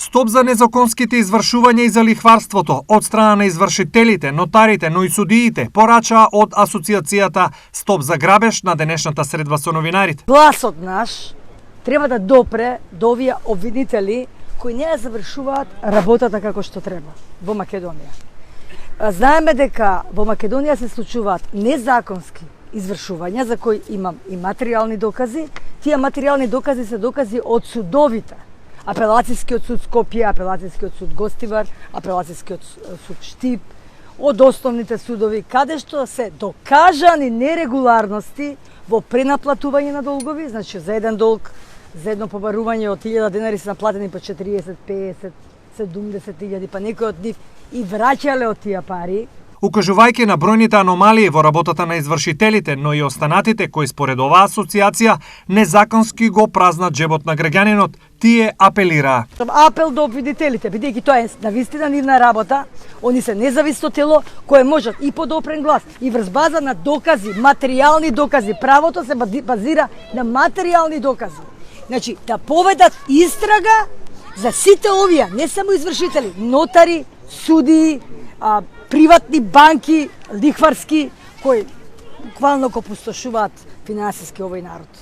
Стоп за незаконските извршувања и за лихварството од страна на извршителите, нотарите, но и судиите, порачаа од асоциацијата Стоп за грабеж на денешната средба со новинарите. Гласот наш треба да допре до овие обвинители кои не ја завршуваат работата како што треба во Македонија. Знаеме дека во Македонија се случуваат незаконски извршувања за кои имам и материјални докази. Тие материјални докази се докази од судовите. Апелацијскиот суд Скопје, Апелацијскиот суд Гостивар, Апелацијскиот суд Штип, од основните судови, каде што се докажани нерегуларности во пренаплатување на долгови, значи за еден долг, за едно побарување од 1000 денари се наплатени по 40, 50, 70.000, па некои од нив и враќале од тие пари. Укажувајќи на бројните аномалии во работата на извршителите, но и останатите кои според оваа асоциација незаконски го празнат джебот на граѓанинот, тие апелираа. Апел до обвинителите, бидејќи тоа е навистина нивна работа, они се независно тело кое можат и под опрен глас и врз база на докази, материјални докази, правото се базира на материјални докази. Значи, да поведат истрага за сите овие, не само извршители, нотари, судии, приватни банки, лихварски, кои буквално го пустошуваат финансиски овој народ.